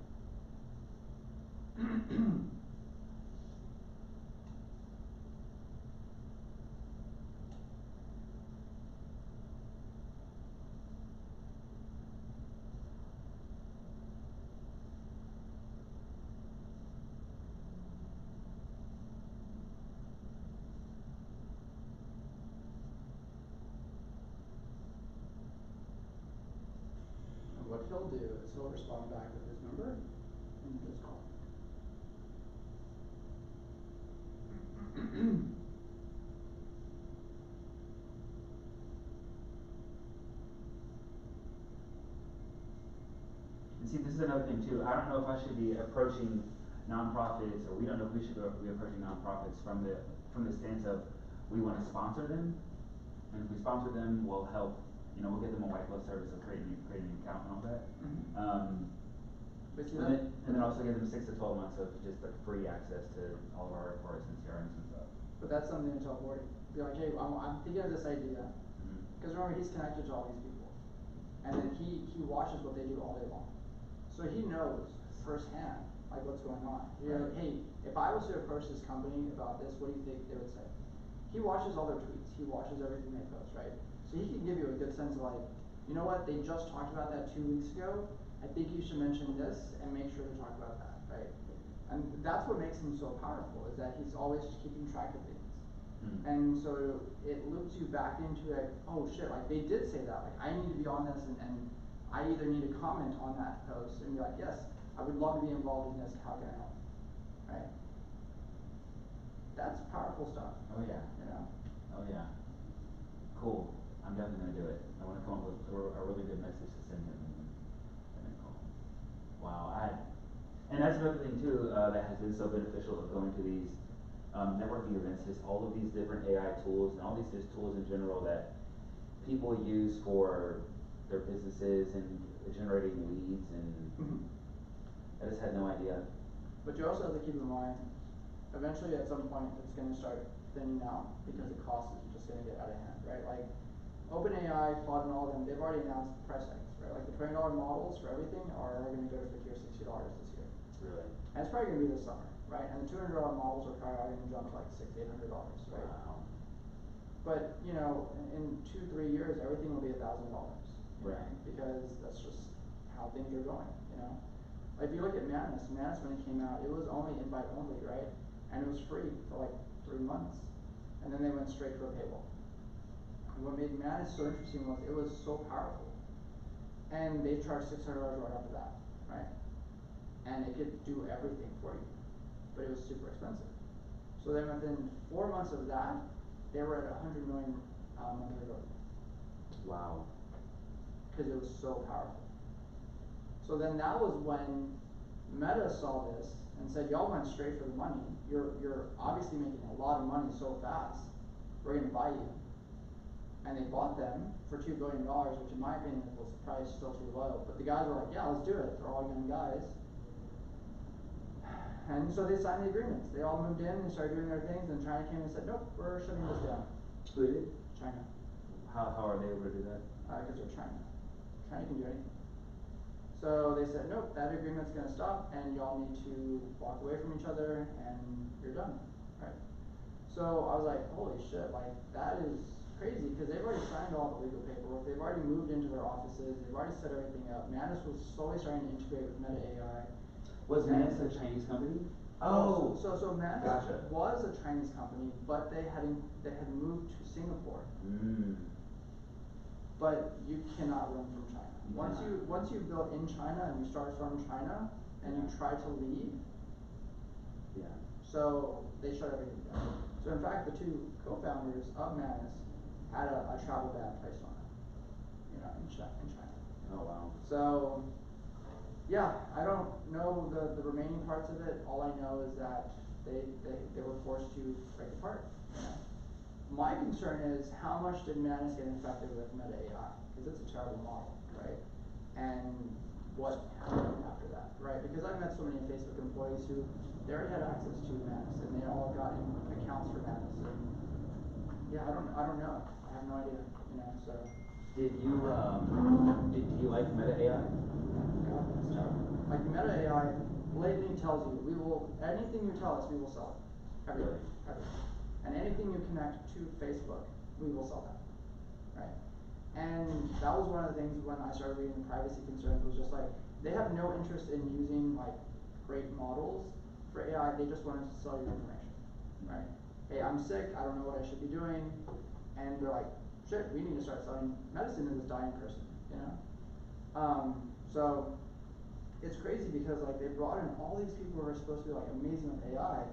What he'll do is he'll respond back with his number, and you just call him. And see, this is another thing too. I don't know if I should be approaching nonprofits, or we don't know if we should be approaching nonprofits from the stance of we want to sponsor them, and if we sponsor them, we'll help. You know, we'll get them a white glove service of creating an account and all that. And then also give them 6 to 12 months of just like free access to all of our reports and CRMs and stuff. But that's something to tell Forty. Be like, hey, I'm thinking of this idea. Because remember, he's connected to all these people. And then he watches what they do all day long. So he knows firsthand, like, what's going on. You're like, hey, if I was to approach this company about this, what do you think they would say? He watches all their tweets. He watches everything they post, right? So he can give you a good sense of like, you know what, they just talked about that 2 weeks ago. I think you should mention this and make sure to talk about that, right? And that's what makes him so powerful, is that he's always keeping track of things. And so it loops you back into like, oh shit, like they did say that, like I need to be on this, and I either need to comment on that post and be like, yes, I would love to be involved in this, how can I help, right? That's powerful stuff. Oh yeah. You know? Oh yeah. Cool. I'm definitely gonna do it. I wanna come up with a really good message to send him and then call him. Wow, and that's another thing too, that has been so beneficial of going to these networking events, is all of these different AI tools and all these just tools in general that people use for their businesses and generating leads, and I just had no idea. But you also have to keep in mind, eventually at some point it's gonna start thinning out because the cost is just gonna get out of hand, right? Like OpenAI, Claude, and all of them, they've already announced price hikes, right? Like the $20 models for everything are gonna go to $50 or $60 this year. Really? And it's probably gonna be this summer, right? And the $200 models are probably gonna jump to like $600, $800, right? Wow. But you know, in 2-3 years, everything will be $1,000, Right? Because that's just how things are going, you know. Like if you look at Manus when it came out, it was only invite only, right? And it was free for like 3 months, and then they went straight to a paywall. And what made Manus so interesting was it was so powerful, and they charged $600 right after that, right? And it could do everything for you, but it was super expensive. So then within 4 months of that, they were at 100 million monthly revenue. Wow. Because it was so powerful. So then that was when Meta saw this and said, y'all went straight for the money. You're obviously making a lot of money so fast. We're gonna buy you. And they bought them for $2 billion, which in my opinion was probably still too low. But the guys were like, yeah, let's do it. They're all young guys. And so they signed the agreements. They all moved in and started doing their things, and China came and said, nope, we're shutting this down. Who did? China. How are they able to do that? Because they're China. China can do anything. So So they said, nope, that agreement's gonna stop and y'all need to walk away from each other and you're done, right? So I was like, holy shit, like that is crazy because they've already signed all the legal paperwork, they've already moved into their offices, they've already set everything up. Manus was slowly starting to integrate with Meta AI. Was Manus a Chinese company? So Manus gotcha. was a Chinese company, but they had moved to Singapore. But you cannot run from China. Once you build in China and you start from China and you try to leave, so they shut everything down. So in fact, the two co-founders of Manus had a travel ban placed on them, in China. Oh wow. So yeah, I don't know the remaining parts of it. All I know is that they were forced to break apart. My concern is how much did Manus get infected with Meta AI? Because it's a terrible model, right? And what happened after that, right? Because I've met so many Facebook employees who they already had access to Manus and they all got accounts for Manus. And yeah, I don't know. I have no idea, so. Did you like Meta AI? God, that's terrible. Like Meta AI blatantly tells you, anything you tell us, we will sell it. Everything. And anything you connect to Facebook, we will sell that, right? And that was one of the things when I started reading the privacy concerns was just like, they have no interest in using like great models for AI, they just want to sell you information, right? Hey, I'm sick, I don't know what I should be doing, and they're like, shit, we need to start selling medicine to this dying person, So it's crazy because like they brought in all these people who are supposed to be like amazing with AI,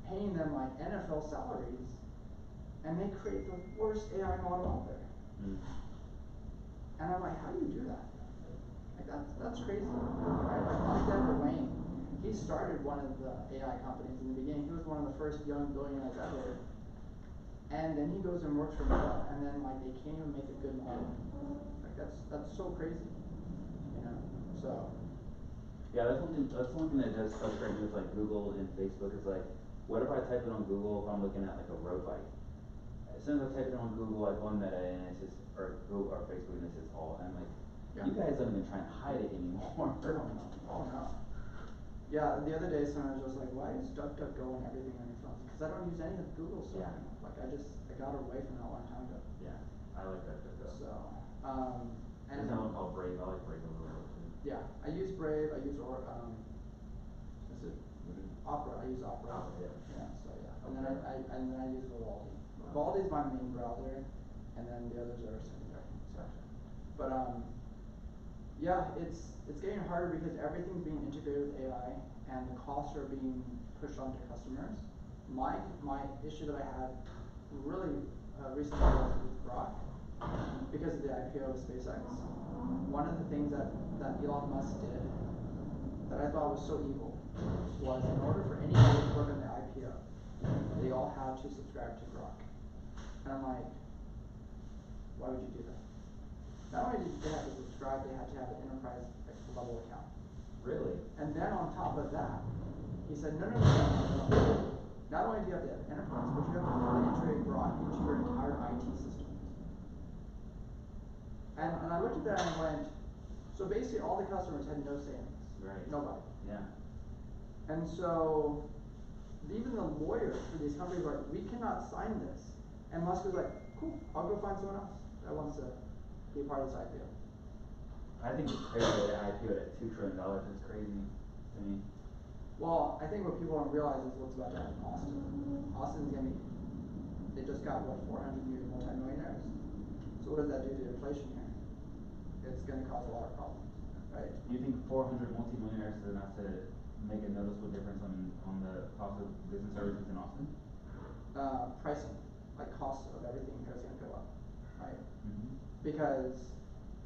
paying them like NFL salaries, and they create the worst AI model out there. And I'm like, how do you do that? Like that's crazy, right? Like Alexander Wayne, he started one of the AI companies in the beginning. He was one of the first young billionaires ever. And then he goes and works for Meetup, and then like they can't even make a good model. Like that's so crazy, So. Yeah, that's one thing that does frustrate me with like Google and Facebook is like, whatever I type in on Google, if I'm looking at like a road bike, as soon as I type it on Google, I go on Meta and it's just, or Google or Facebook and it's just all, and I'm like, you guys don't even try and hide it anymore. Oh no. Yeah, the other day someone was just like, why is DuckDuckGo and everything on your phone? Because I don't use any of Google stuff anymore. Like I got away from that a long time ago. Yeah, I like DuckDuckGo. So, and there's another one called Brave. I like Brave a little bit too. Yeah, I use Brave. I use is it Opera? I use Opera. Yeah. So yeah, and then I use Vivaldi. Vivaldi is my main browser, and then the others are secondary. So, but yeah, it's getting harder because everything's being integrated with AI, and the costs are being pushed onto customers. My issue that I had really recently was with Grok because of the IPO of SpaceX. One of the things that Elon Musk did that I thought was so evil was in order for anybody to work on the IPO, they all had to subscribe to Grok. And I'm like, why would you do that? Not only did they have to subscribe, they had to have an enterprise level account. Really? And then on top of that, he said, no. Not only do you have to have enterprise, but you have to fully integrate Grok into your entire IT system. And I looked at that and went, so basically all the customers had no say in this. Right. Nobody. Yeah. And so even the lawyers for these companies were like, we cannot sign this. And Musk was like, cool, I'll go find someone else that wants to be a part of this IPO. I think it's crazy that they IPO'd at $2 trillion. It's crazy to me. Well, I think what people don't realize is what's about to happen in Austin. Austin's gonna be, they just got 400 new multimillionaires. So what does that do to inflation here? It's gonna cause a lot of problems, right? Do you think 400 multimillionaires is enough to make a noticeable difference on the cost of goods and services in Austin? Pricing, like cost of everything here is gonna go up, right? Because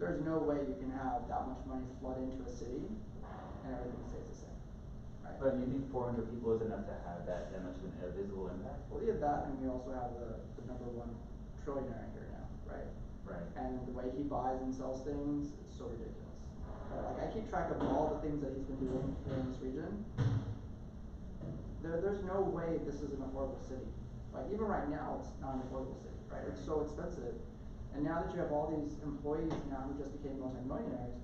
there's no way you can have that much money flood into a city and everything stays the same, right? But you think 400 people is enough to have that much of a visible impact? Well, we have that, and we also have the number one trillionaire here now, right? Right. And the way he buys and sells things is so ridiculous. Like I keep track of all the things that he's been doing here in this region. There's no way this is an affordable city. Like even right now, it's not an affordable city, right? It's so expensive. And now that you have all these employees now who just became multimillionaires,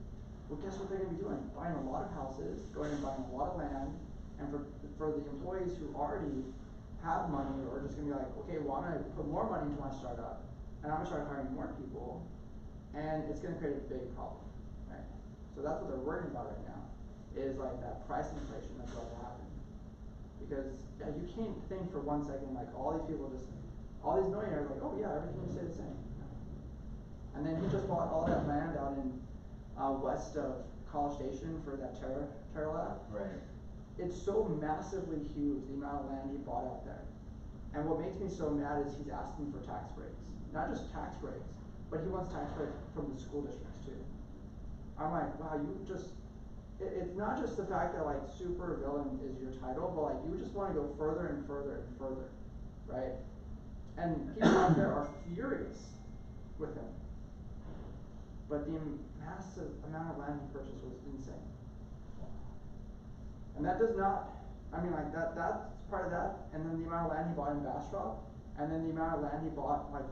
Well, guess what they're gonna be doing? Buying a lot of houses, going and buying a lot of land, and for the employees who already have money, or just gonna be like, okay, well, I'm gonna put more money into my startup, and I'm gonna start hiring more people, and it's gonna create a big problem, right? So that's what they're worrying about right now, is like that price inflation that's about to happen. Because, yeah, you can't think for 1 second, like, all these millionaires, like, oh yeah, everything will stay the same. And then he just bought all that land out in, west of College Station for that Terra Lab. Right. It's so massively huge, the amount of land he bought out there. And what makes me so mad is he's asking for tax breaks. Not just tax breaks, but he wants tax breaks from the school districts too. I'm like, wow, it's not just the fact that like super villain is your title, but like you just wanna go further and further and further, right? And people out there are furious with him. But the massive amount of land he purchased was insane. And that does not, I mean like that's part of that, and then the amount of land he bought in Bastrop, and then the amount of land he bought like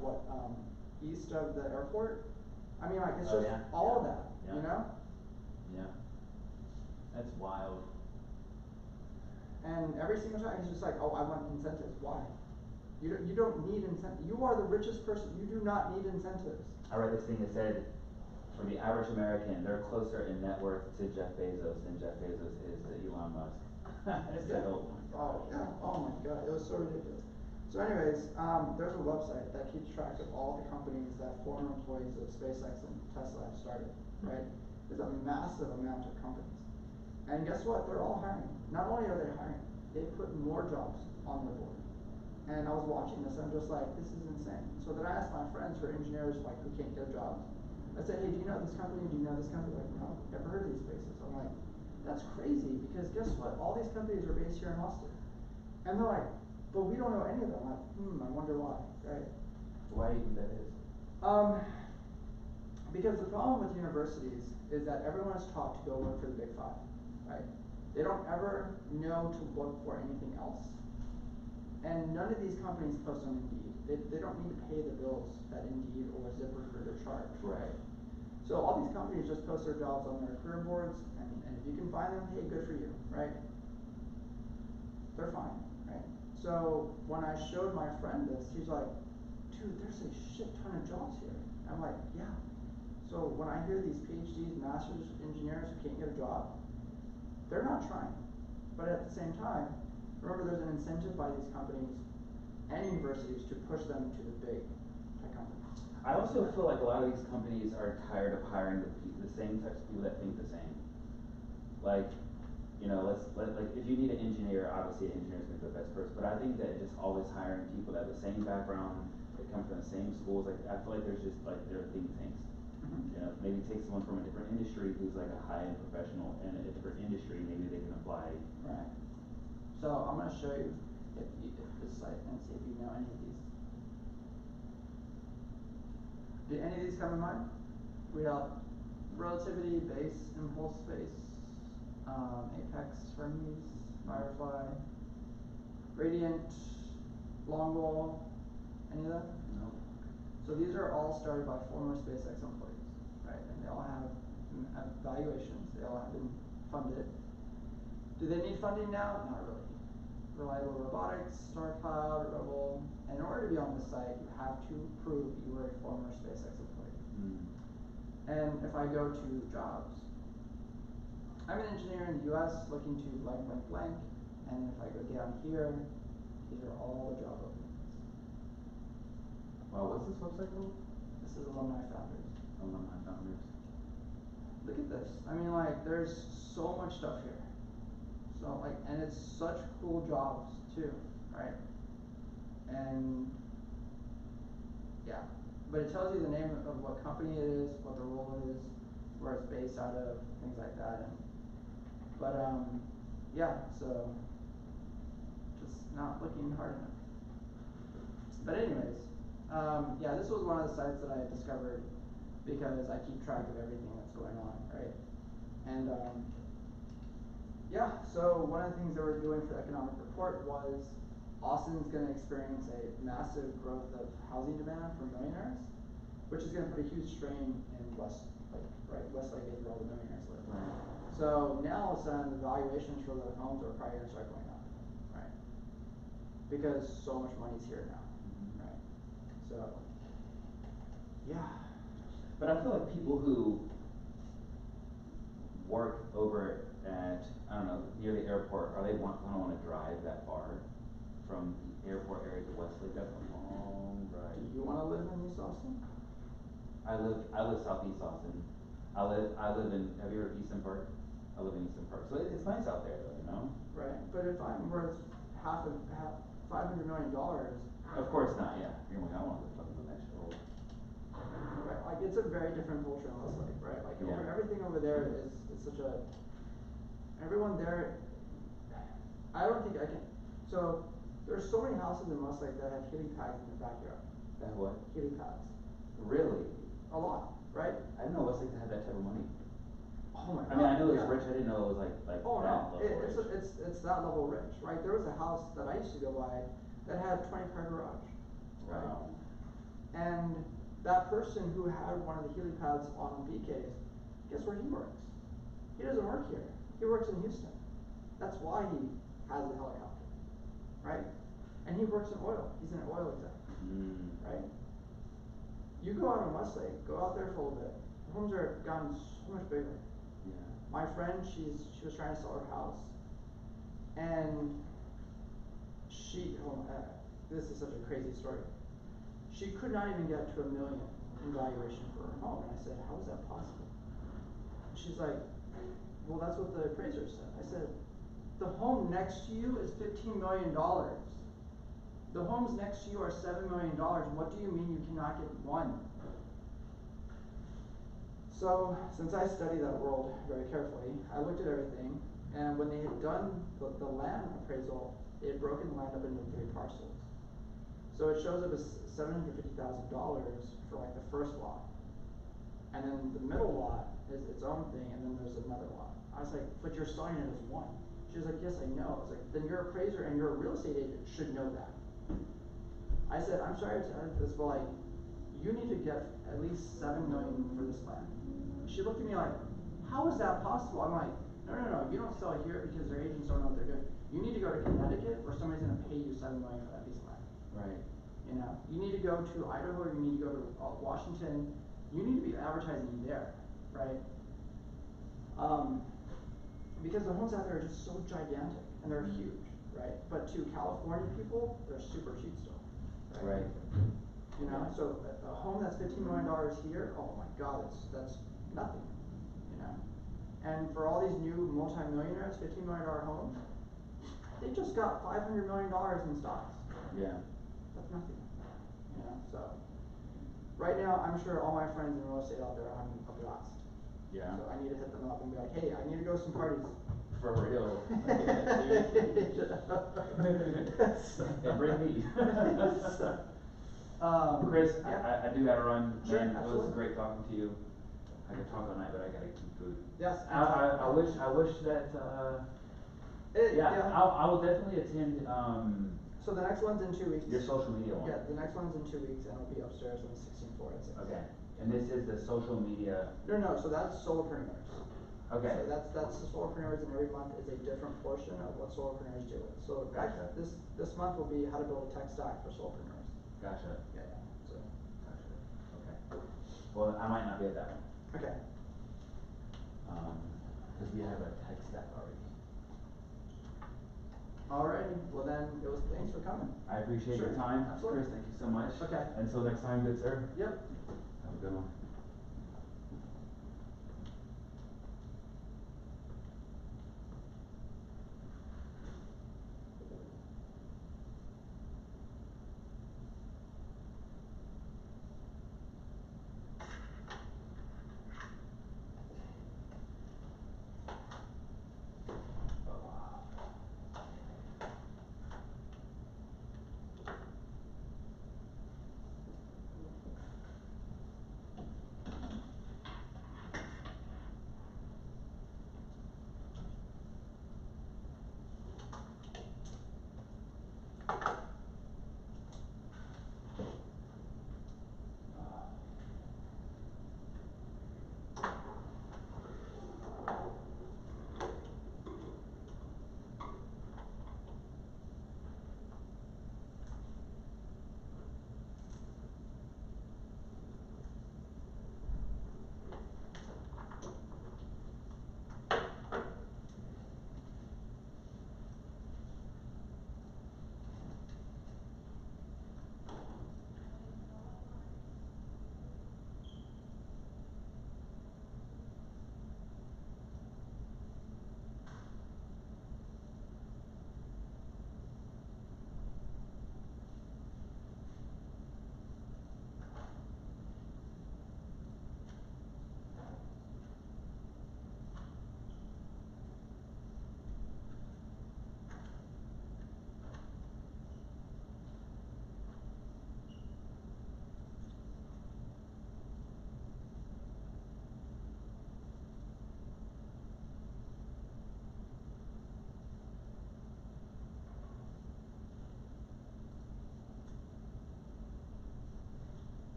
east of the airport. I mean like it's just all of that, you know? Yeah. That's wild. And every single time he's just like, oh, I want incentives. Why? You don't need incentives. You are the richest person. You do not need incentives. I read this thing that said, for the average American, they're closer in net worth to Jeff Bezos than Jeff Bezos is to Elon Musk. It's like, oh my Oh god. yeah. Oh my god. It was so ridiculous. So anyways, there's a website that keeps track of all the companies that former employees of SpaceX and Tesla have started, right? There's a massive amount of companies. And guess what? They're all hiring. Not only are they hiring, they put more jobs on their board. And I was watching this, and I'm just like, this is insane. So then I asked my friends who are engineers, like, who can't get a job. I said, hey, do you know this company? Do you know this company? Like, no, never heard of these places. I'm like, that's crazy, because guess what? All these companies are based here in Austin. And they're like, but we don't know any of them. I'm like, I wonder why, right? Why do you think that is? Because the problem with universities is that everyone is taught to go work for the big five, right? They don't ever know to look for anything else. And none of these companies post on Indeed. They don't need to pay the bills that Indeed or ZipRecruiter charge. Right. So all these companies just post their jobs on their career boards, and if you can find them, hey, good for you, right? They're fine, right? So when I showed my friend this, he's like, dude, there's a shit ton of jobs here. I'm like, yeah. So when I hear these PhDs, master's engineers who can't get a job, they're not trying. But at the same time, remember there's an incentive by these companies and universities to push them to the big tech companies. I also feel like a lot of these companies are tired of hiring the same types of people that think the same. Like, you know, like if you need an engineer, obviously an engineer is gonna be the best person. But I think that just always hiring people that have the same background, they come from the same schools. Like I feel like there's just like there are think tanks. You know, maybe take someone from a different industry who's like a high-end professional in a different industry. Maybe they can apply. Right. So I'm gonna show you if this site and see if you know any of these. Did any of these come to mind? We have relativity, base, impulse space, apex, Hermes, firefly, radiant, long wall. Any of that? No. So these are all started by former SpaceX employees, right? And they all have valuations. They all have been funded. Do they need funding now? Not really. Reliable Robotics, StarCloud, Rebel. And in order to be on this site, you have to prove you were a former SpaceX employee. And if I go to jobs, I'm an engineer in the US looking to blank, blank, blank. And if I go down here, these are all the job openings. Wow, what's this website called? This is Alumni Founders. Alumni Founders. Look at this. I mean, like, there's so much stuff here. So, like, and it's such cool jobs, too, right? And, yeah. But it tells you the name of what company it is, what the role is, where it's based out of, things like that. Yeah, so, just not looking hard enough. But anyways, yeah, this was one of the sites that I discovered because I keep track of everything that's going on, right? And yeah, so one of the things they were doing for the economic report was Austin's gonna experience a massive growth of housing demand for millionaires, which is gonna put a huge strain in West like, right, Westlake is where all the millionaires live. Right. So now all of a sudden, the valuations for the homes are probably gonna start going up, right? Because so much money's here now, right? So, yeah. But I feel like people who work over at, I don't know, near the airport, are they gonna wanna drive that far from the airport area to Westlake? That's a long Do drive. you wanna live in East Austin? I live southeast Austin. I live in, have you heard of Easton Park? I live in Easton Park, so it's nice out there though, you know? Right, but if I'm worth half $500 million, Of course not, yeah, you're like, I don't wanna live fucking the next door. right, like, it's a very different culture in Westlake, right? Like, Yeah. everything over there is such a, everyone there, I don't think I can, so, there's so many houses in Westlake that have helipad pads in their backyard. That what? Helipad pads. Really? A lot, right? I didn't know Westlake had that type of money. Oh my god. I mean, I knew it was yeah. rich, I didn't know it was like Oh that no, level rich. it's that level rich, right? There was a house that I used to go by that had a 20-car garage, right? Wow. And that person who had one of the helipads on BK's, guess where he works? He doesn't work here. He works in Houston. That's why he has the helicopter, right? And he works in oil. He's an oil exec, right? You go out in Westlake, go out there for a little bit. The homes are gotten so much bigger. Yeah. My friend, she was trying to sell her house, and this is such a crazy story. She could not even get to $1 million in valuation for her home, and I said, how is that possible? She's like, well, that's what the appraiser said. I said, the home next to you is $15 million. The homes next to you are $7 million. What do you mean you cannot get one? So, since I study that world very carefully, I looked at everything, and when they had done the land appraisal, they had broken the land up into 3 parcels. So it shows up as $750,000 for like the first lot. And then the middle lot is its own thing, and then there's another lot. I was like, but you're selling it as one. She was like, yes, I know. I was like, then your appraiser and your real estate agent should know that. I said, I'm sorry to tell you this, but like, you need to get at least $7 million for this land. She looked at me like, how is that possible? I'm like, no, you don't sell it here because their agents don't know what they're doing. You need to go to Connecticut where somebody's gonna pay you $7 million for that piece of land. Right. You know, you need to go to Idaho, you need to go to Washington, you need to be advertising there, right? Because the homes out there are just so gigantic and they're huge, right? But to California people, they're super cheap still, right? Right. You know, so a home that's $15 million here, oh my god, that's nothing, you know? And for all these new multi-millionaires, $15 million homes, they just got $500 million in stocks. Yeah. That's nothing, you know, so. Right now, I'm sure all my friends in real estate out there are having a blast. Yeah. So I need to hit them up and be like, hey, I need to go to some parties. For real. And bring me. Chris, yeah. I do gotta run. Sure, Man, it was absolutely. great talking to you. I could talk all night, but I gotta eat food. Yes. I wish that, I will definitely attend, So the next one's in 2 weeks. your social media one. Yeah, the next one's in 2 weeks, and it'll be upstairs on the 16th floor at 6. Okay, and this is the social media, No, so that's solopreneurs. okay. So that's the solopreneurs, and every month is a different portion of what solopreneurs do. So Gotcha. this month will be how to build a tech stack for solopreneurs. Gotcha. Yeah. So. Gotcha, okay. Well, I might not be at that one, Okay. cause we have a tech stack already. Alrighty. Well then, thanks for coming. I appreciate your Sure, time, absolutely. Chris, thank you so much. Okay. Until next time, good sir. Yep. Have a good one.